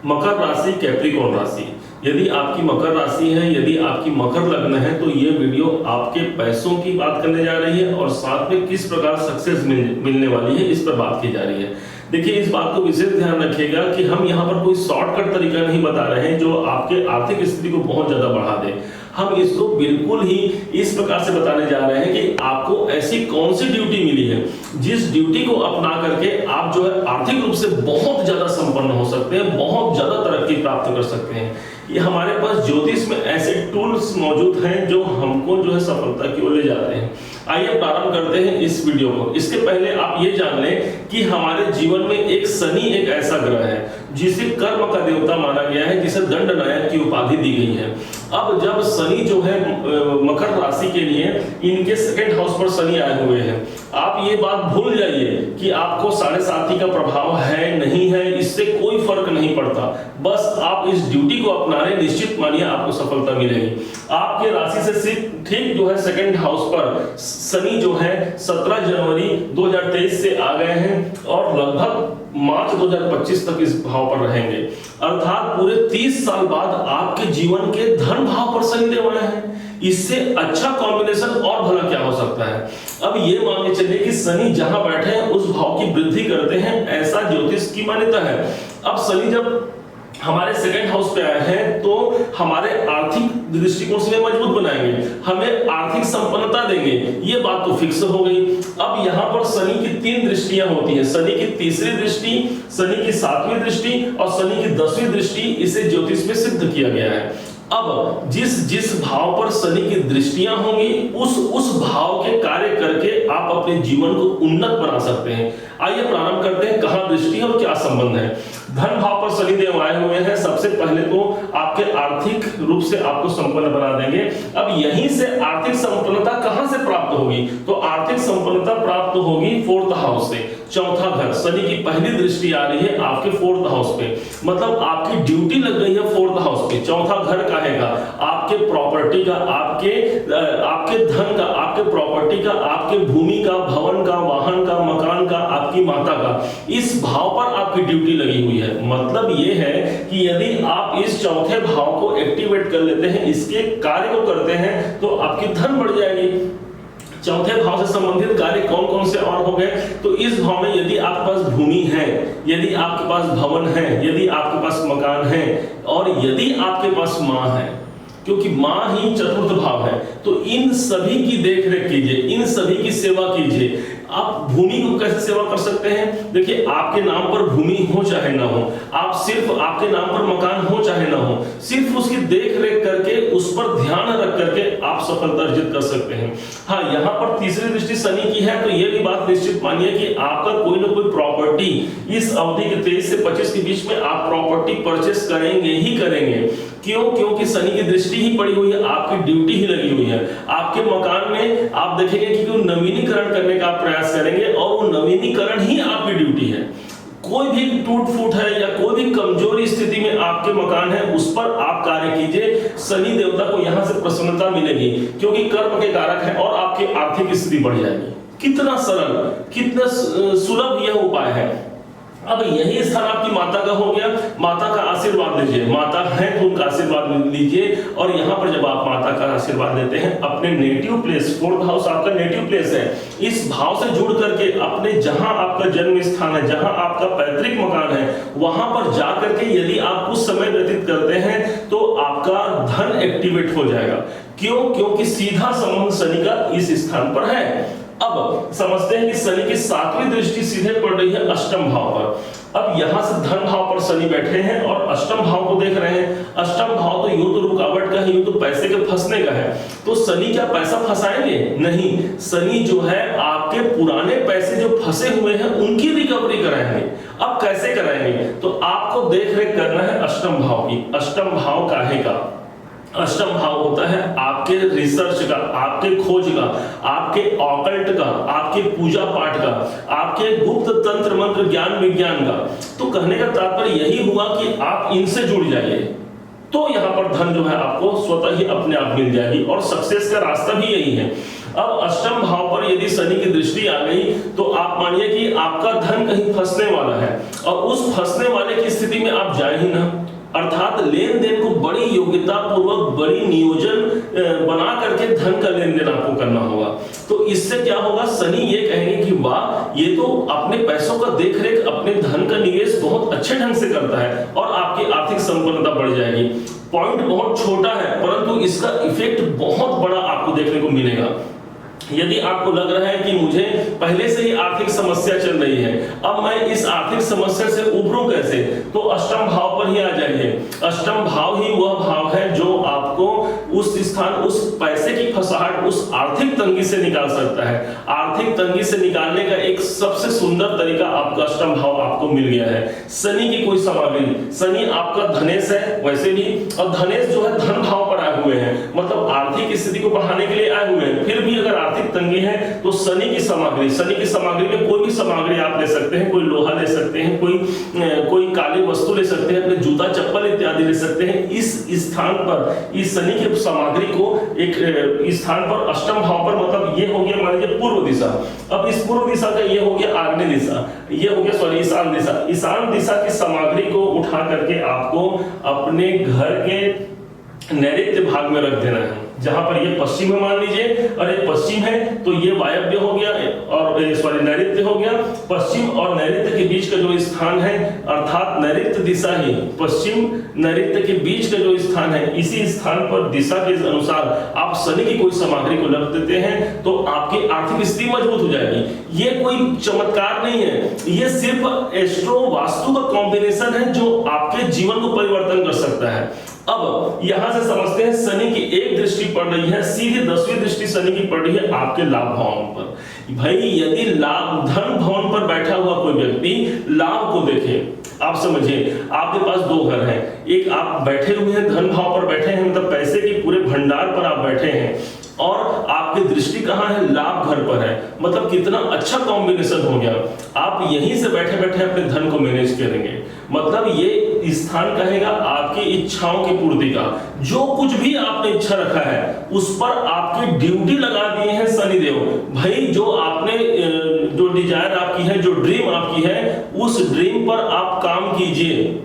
मकर राशि, कैप्रिकॉर्न राशि। यदि आपकी मकर राशि है, यदि आपकी मकर लग्न है, तो ये वीडियो आपके पैसों की बात करने जा रही है और साथ में किस प्रकार सक्सेस मिलने वाली है, इस पर बात की जा रही है। देखिए, इस बात को विशेष ध्यान रखिएगा कि हम यहाँ पर कोई शॉर्टकट तरीका नहीं बता रहे हैं जो आपके आर्थिक स्थिति को बहुत ज्यादा बढ़ा दे। हम इसको बिल्कुल ही इस प्रकार से बताने जा रहे हैं कि आपको ऐसी कौन सी ड्यूटी मिली है जिस ड्यूटी को अपना करके आप जो है आर्थिक रूप से बहुत ज्यादा संपन्न हो सकते हैं, बहुत ज्यादा तरक्की प्राप्त कर सकते हैं। ये हमारे पास ज्योतिष में ऐसे टूल्स मौजूद हैं जो हमको जो है सफलता की ओर ले जाते हैं। आइए प्रारंभ करते हैं इस वीडियो को। इसके पहले आप ये जान लें कि हमारे जीवन में एक शनि एक ऐसा ग्रह है जिसे कर्म का देवता माना गया है, जिसे दंड नायक की उपाधि दी गई है। अब जब शनि जो है मकर राशि के लिए इनके सेकंड हाउस पर शनि आए हुए हैं, आप ये बात भूल जाइए कि आपको 7.5 का प्रभाव है नहीं है, इससे कोई फर्क नहीं पड़ता। बस आप इस ड्यूटी को अपना रहे, निश्चित मानिए आपको सफलता मिलेगी। आपके राशि से सिर्फ ठीक जो है सेकंड हाउस पर शनि जो है 17 जनवरी 2023 से आ गए हैं और लगभग मार्च 2025 तक इस भाव पर रहेंगे। अर्थात पूरे 30 साल बाद आपके जीवन के धन भाव पर शनि देव आए हैं। इससे अच्छा कॉम्बिनेशन और भला क्या हो सकता है। अब ये मान के चलिए कि शनि जहां बैठे हैं उस भाव की वृद्धि करते हैं, ऐसा ज्योतिष की मान्यता है। अब शनि जब हमारे सेकंड हाउस पे आए हैं तो हमारे आर्थिक दृष्टिकोण से मजबूत बनाएंगे, हमें आर्थिक संपन्नता देंगे, ये बात तो फिक्स हो गई। अब यहाँ पर शनि की 3 दृष्टियां होती हैं, शनि की तीसरी दृष्टि, शनि की 7वीं दृष्टि और शनि की 10वीं दृष्टि, इसे ज्योतिष में सिद्ध किया गया है। अब जिस भाव पर शनि की दृष्टियां होंगी उस भाव के कार्य करके आप अपने जीवन को उन्नत बना सकते हैं। आइए प्रारंभ करते हैं कहां दृष्टि है और क्या संबंध है। धन भाव पर शनि देव आए हुए हैं, सबसे पहले तो आपके आर्थिक रूप से आपको संपन्न बना देंगे। अब यहीं से आर्थिक संपन्नता कहां से प्राप्त होगी, तो आर्थिक संपन्नता प्राप्त होगी 4th हाउस से, चौथा घर। शनि की पहली दृष्टि आ रही है आपके 4th हाउस पे, मतलब आपकी ड्यूटी लग गई है 4th हाउस पे। चौथा घर कहेगा आपके प्रॉपर्टी का, आपके धन का, आपके प्रॉपर्टी का, आपके भूमि का, भवन का, वाहन का, मकान का, आपकी माता का। इस भाव पर आपकी ड्यूटी लगी हुई है। मतलब ये है कि यदि आप इस चौथे भाव को एक्टिवेट कर लेते हैं, इसके कार्य को करते हैं, तो आपकी धन बढ़ जाएगी। चौथे भाव से संबंधित कार्य कौन कौन से और हो गए, तो इस भाव में यदि आपके पास भूमि है, यदि आपके पास भवन है, यदि आपके पास मकान है और यदि आपके पास मां है, क्योंकि मां ही चतुर्थ भाव है, तो इन सभी की देखरेख कीजिए, इन सभी की सेवा कीजिए। आप भूमि को कैसे सेवा कर सकते हैं, देखिए आपके नाम पर भूमि हो चाहे ना हो, आप सिर्फ आपके नाम पर मकान हो चाहे ना हो, सिर्फ उसकी देखरेख करके उस पर ध्यान रख करके आप सफलता अर्जित कर सकते हैं। हाँ, यहाँ पर तीसरी दृष्टि शनि की है, तो ये भी बात निश्चित मानिए कि आपका कोई ना कोई प्रॉपर्टी इस अवधि के 23 से 25 के बीच में आप प्रॉपर्टी परचेस करेंगे ही करेंगे। क्यों? क्योंकि शनि की दृष्टि ही पड़ी हुई है, आपकी ड्यूटी ही लगी हुई है। आपके मकान में आप देखेंगे कि नवीनीकरण करने का आप प्रयास करेंगे और वो नवीनीकरण ही आपकी ड्यूटी है। कोई भी टूट फूट है या कोई भी कमजोरी स्थिति में आपके मकान है, उस पर आप कार्य कीजिए। शनि देवता को यहां से प्रसन्नता मिलेगी क्योंकि कर्म के कारक है और आपकी आर्थिक स्थिति बढ़ जाएगी। कितना सरल, कितना सुलभ यह उपाय है। अब यही स्थान आपकी माता का हो गया, माता का आशीर्वाद लीजिए, माता है तो उनका आशीर्वाद लीजिए। और यहाँ पर जब आप माता का आशीर्वाद लेते हैं, अपने नेटिव प्लेस, 4th हाउस आपका नेटिव प्लेस है, इस भाव से जुड़ करके अपने जहां आपका जन्म स्थान है, जहां आपका पैतृक मकान है, वहां पर जा करके यदि आप कुछ समय व्यतीत करते हैं तो आपका धन एक्टिवेट हो जाएगा। क्यों? क्योंकि सीधा संबंध शनि का इस स्थान पर है। अब समझते हैं कि शनि की 7वीं दृष्टि सीधे पड़ रही है अष्टम भाव पर। अब यहां से धन भाव पर शनि बैठे हैं और अष्टम भाव को देख रहे हैं। अष्टम भाव तो यूं तो रुकावट का है, यूं तो पैसे के फंसने का है। तो शनि क्या पैसा फंसाएंगे? नहीं, शनि जो है आपके पुराने पैसे जो फंसे हुए हैं उनकी रिकवरी कराएंगे। अब कैसे कराएंगे? तो आपको देख रेख करना है अष्टम भाव की। अष्टम भाव काहे का? अष्टम भाव होता है आपके रिसर्च का, आपके खोज का, आपके ऑकल्ट का, आपके पूजा पाठ का, आपके गुप्त तंत्र मंत्र ज्ञान विज्ञान का। तो कहने का तात्पर्य यही हुआ कि आप इनसे जुड़ जाइए। तो यहाँ पर धन जो है आपको स्वतः ही अपने आप मिल जाएगी और सक्सेस का रास्ता भी यही है। अब अष्टम भाव पर यदि शनि की दृष्टि आ गई तो आप मानिए कि आपका धन कहीं फंसने वाला है और उस फंसने वाले की स्थिति में आप जाए ही ना, अर्थात लेन देन को बड़ी योग्यता पूर्वक बड़ी नियोजन बना करके धन का लेन देन आपको करना होगा। तो इससे क्या होगा, शनि ये कहेंगे कि वाह ये तो अपने पैसों का देखरेख अपने धन का निवेश बहुत अच्छे ढंग से करता है और आपकी आर्थिक संपन्नता बढ़ जाएगी। पॉइंट बहुत छोटा है परंतु इसका इफेक्ट बहुत बड़ा आपको देखने को मिलेगा। यदि आपको लग रहा है कि मुझे पहले से ही आर्थिक समस्या चल रही है, अब मैं इस आर्थिक समस्या से उभरूं कैसे, तो अष्टम भाव पर ही आ जाइए। अष्टम भाव ही वह भाव है जो आपको उस स्थान, उस पैसे की फंसाहट, उस आर्थिक तंगी से निकाल सकता है। आर्थिक तंगी से निकालने का एक सबसे सुंदर तरीका आपका अष्टम भाव आपको मिल गया है। शनि की कोई सामग्री, शनि आपका धनेश है वैसे भी, और धनेश जो है धन भाव पर आए हुए हैं, मतलब आर्थिक स्थिति को बढ़ाने के लिए आए हुए हैं। फिर भी अगर आर्थिक तंगी है तो शनि की सामग्री में कोई भी सामग्री आप ले सकते हैं, कोई लोहा ले सकते हैं, कोई काली वस्तु ले सकते हैं, अपने जूता चप्पल इत्यादि ले सकते हैं। इस स्थान पर इस शनि की सामग्री को एक स्थान पर अष्टम भाव पर, मतलब ये हो गया मान लीजिए पूर्व दिशा। अब इस पूर्व दिशा का ये हो गया आग्नेय दिशा, ये हो गया ईशान दिशा। ईशान दिशा की सामग्री को उठा करके आपको अपने घर के नैऋत्य भाग में रख देना है। जहां पर ये पश्चिम है मान लीजिए, और ये पश्चिम है तो ये वायव्य हो गया और नैऋत्य हो गया। पश्चिम और नैऋत्य के बीच का जो स्थान है, अर्थात नैऋत्य दिशा ही पश्चिम नैऋत्य के बीच का जो स्थान है, इसी स्थान पर दिशा के अनुसार आप शनि की कोई सामग्री को रख देते हैं तो आपकी आर्थिक स्थिति मजबूत हो जाएगी। ये कोई चमत्कार नहीं है, ये सिर्फ एस्ट्रो वास्तु का कॉम्बिनेशन है जो आपके जीवन को परिवर्तन कर सकता है। अब यहां से समझते हैं शनि की एक दृष्टि पड़ रही है, सीधी 10वीं दृष्टि शनि की पड़ रही है आपके लाभ भवन पर। भाई यदि लाभ धन भवन पर बैठा हुआ कोई व्यक्ति लाभ को देखे, आप समझिए आपके पास दो घर हैं, एक आप बैठे हुए हैं धन भाव पर बैठे हैं, मतलब पैसे के पूरे भंडार पर आप बैठे हैं, और आपकी दृष्टि कहां है, लाभ घर पर है। मतलब कितना अच्छा कॉम्बिनेशन हो गया। आप यहीं से बैठे बैठे अपने धन को मैनेज करेंगे। मतलब ये स्थान कहेगा आपकी इच्छाओं की पूर्ति का। जो कुछ भी आपने इच्छा रखा है उस पर आपकी ड्यूटी लगा दिए हैं शनिदेव। भाई जो आपने जो डिजायर आपकी है, जो ड्रीम आपकी है, उस ड्रीम पर आप काम कीजिए।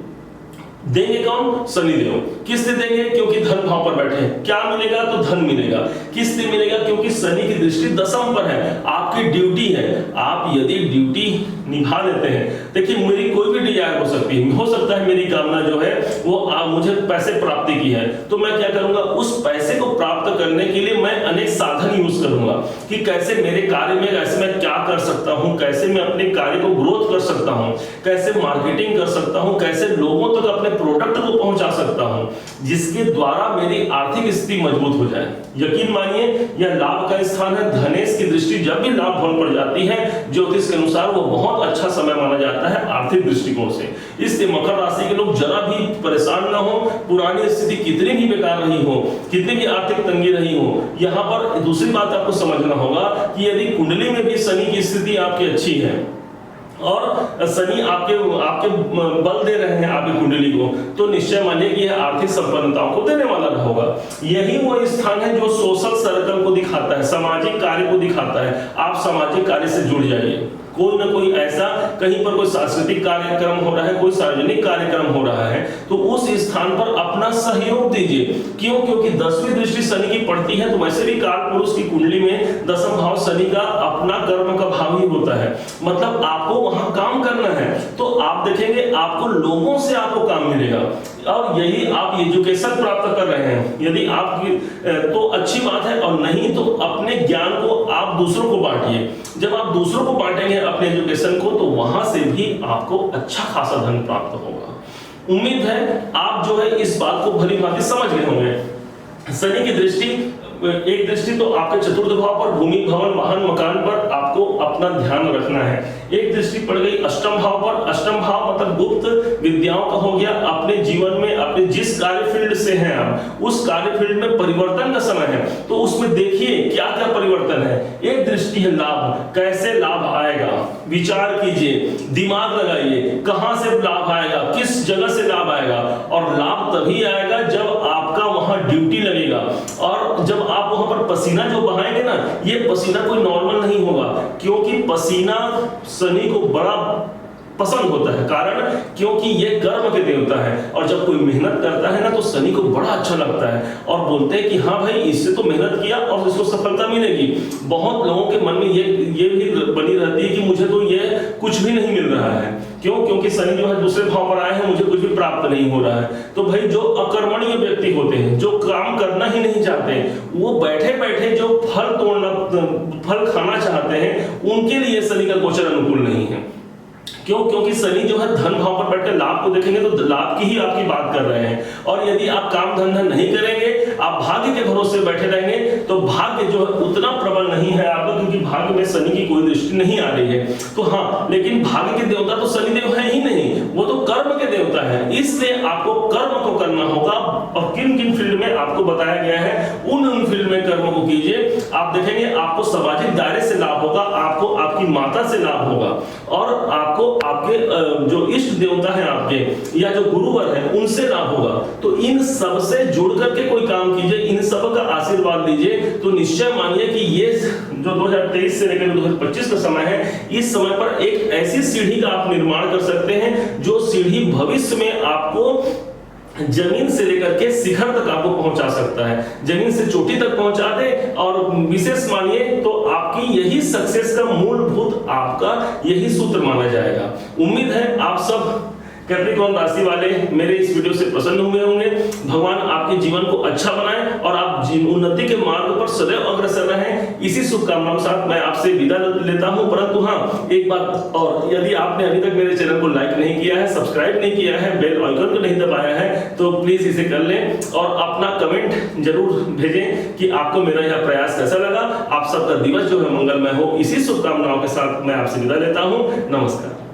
देंगे कौन, शनिदेव। किससे देंगे, क्योंकि धन भाव पर बैठे हैं। क्या मिलेगा, तो धन मिलेगा। किससे मिलेगा, क्योंकि शनि की दृष्टि दशम पर है, आपकी ड्यूटी है। आप यदि ड्यूटी निभा लेते हैं, देखिए मेरी कोई भी डिजायर हो सकती है, हो सकता है मेरी कामना जो है वो मुझे पैसे प्राप्ति की है, तो मैं क्या करूंगा, उस पैसे को प्राप्त करने के लिए मैं अनेक साधन यूज करूंगा कि कैसे मेरे कार्य में ऐसे मैं क्या कर सकता हूं, कैसे मैं अपने कार्य को ग्रोथ कर सकता हूं, कैसे मार्केटिंग कर सकता हूं, कैसे लोगों तक अपने प्रोडक्ट को पहुंचा सकता हूं, जिसके द्वारा मेरी आर्थिक स्थिति मजबूत हो जाए। यकीन मानिए यह लाभ का स्थान है। धनेश की दृष्टि जब भी लाभ भवन पर जाती है, ज्योतिष के अनुसार वो बहुत अच्छा समय माना जाता है आर्थिक दृष्टिकोण से। इसलिए मकर राशि के लोग जरा भी परेशान ना हो, पुरानी स्थिति कितनी भी बेकार रही हो, कितनी भी आर्थिक तंगी रही हो। यहाँ पर दूसरी बात आपको समझना होगा कि यदि कुंडली में भी शनि की स्थिति आपकी अच्छी है और शनि आपके बल दे रहे हैं आपकी कुंडली को, तो निश्चय मानिए कि यह आर्थिक संपन्नताओं को देने वाला होगा। यही वो स्थान है जो सोशल सर्कल को दिखाता है, सामाजिक कार्य को दिखाता है। आप सामाजिक कार्य से जुड़ जाइए। कोई ना कोई ऐसा कहीं पर कोई सांस्कृतिक कार्यक्रम हो रहा है, कोई सार्वजनिक कार्यक्रम हो रहा है, तो उस स्थान पर अपना सहयोग दीजिए। क्यों, क्योंकि 10वीं दृष्टि शनि की पड़ती है, तो वैसे भी काल पुरुष की कुंडली में दशम भाव शनि का अपना कर्म का भाव ही होता है। मतलब आपको वहां काम करना है, तो आप देखेंगे आपको लोगों से आपको काम मिलेगा, और यही आप एजुकेशन प्राप्त कर रहे हैं यदि आपकी तो अच्छी बात है, और नहीं तो अपने ज्ञान को आप दूसरों को बांटिए। जब आप दूसरों को बांटेंगे अपने एजुकेशन को, तो वहां से भी आपको अच्छा खासा धन प्राप्त होगा। उम्मीद है आप जो है इस बात को भली भांति समझ गए होंगे। शनि की दृष्टि, एक दृष्टि तो आपके चतुर्थ भाव पर, भूमि भवन वाहन मकान पर आपको अपना ध्यान रखना है। एक दृष्टि पड़ गई अष्टम भाव पर। अष्टम भाव मतलब गुप्त विद्याओं का हो गया, अपने जीवन में अपने जिस कार्य फील्ड से हैं आप, उस कार्य फील्ड में परिवर्तन का समय है, तो उसमें देखिए क्या क्या परिवर्तन है। एक दृष्टि है लाभ, कैसे लाभ आएगा, विचार कीजिए, दिमाग लगाइए, कहां से लाभ आएगा, किस जगह से लाभ आएगा। और लाभ तभी आएगा जब आपका वहां ड्यूटी लगेगा, और जब आप वहां पर पसीना जो बहाएंगे ना, ये पसीना कोई नॉर्मल नहीं होगा, क्योंकि पसीना शनि को बड़ा पसंद होता है। कारण क्योंकि ये कर्म के देवता है, और जब कोई मेहनत करता है ना तो शनि को बड़ा अच्छा लगता है, और बोलते हैं कि हाँ भाई इससे तो मेहनत किया और इसको सफलता मिलेगी। बहुत लोगों के मन में ये भी बनी रहती है कि मुझे तो ये कुछ भी नहीं मिल रहा है। क्यों? क्योंकि शनि जो है दूसरे भाव पर आए हैं, मुझे कुछ भी प्राप्त नहीं हो रहा है। तो भाई जो अकर्मण्य व्यक्ति होते हैं, जो काम करना ही नहीं चाहते, वो बैठे बैठे जो फल खाना चाहते हैं, उनके लिए शनि का गोचर अनुकूल नहीं है। क्यों? क्योंकि शनि जो है धन भाव पर बैठकर लाभ को देखेंगे तो लाभ की ही आपकी बात कर रहे हैं। और यदि आप काम धंधा नहीं करेंगे, आप भाग्य के भरोसे बैठे रहेंगे, तो भाग्य जो है उतना प्रबल नहीं है आपका, क्योंकि भाग्य में शनि की कोई दृष्टि नहीं आ रही है। तो हाँ, लेकिन भाग्य के देवता तो शनि देव है ही नहीं, वो तो कर्म के देवता है। इसलिए आपको कर्म को करना होगा, और किन किन फील्ड में आपको बताया गया है, उन फील्ड में कर्म को कीजिए। आप देखेंगे आपको सामाजिक दायरे से लाभ होगा, आपको आपकी माता से लाभ होगा, और आपको आपके जो इष्ट देवता हैं आपके, या जो गुरुवर हैं, उनसे लाभ होगा। तो इन सब से जुड़ करके कोई काम कीजिए, इन सब का आशीर्वाद लीजिए, तो निश्चय मानिए कि ये जो 2023 से लेकर 2025 का समय है, इस समय पर एक ऐसी सीढ़ी का आप निर्माण कर सकते हैं, जो सीढ़ी भविष्य में आपको जमीन से लेकर के शिखर तक आपको पहुंचा सकता है, जमीन से चोटी तक पहुंचा दे। और विशेष मानिए तो आपकी यही सक्सेस का मूलभूत आपका यही सूत्र माना जाएगा। उम्मीद है आप सब कैप्रिकॉर्न राशि वाले मेरे इस वीडियो से प्रसन्न हुए होंगे। भगवान आपके जीवन को अच्छा बनाए और आप उन्नति के मार्ग पर सदैव अग्रसर रहें। इसी शुभकामनाओं के साथ मैं आपसे विदा लेता हूं। परंतु हाँ, एक बात और, यदि आपने अभी तक मेरे चैनल को लाइक नहीं किया है, सब्सक्राइब नहीं किया है, बेल आइकन को नहीं दबाया है, तो प्लीज इसे कर लें और अपना कमेंट जरूर भेजें कि आपको मेरा यह प्रयास कैसा लगा। आप सबका दिवस जो है मंगलमय हो। इसी शुभकामनाओं के साथ मैं आपसे विदा लेता हूं। नमस्कार।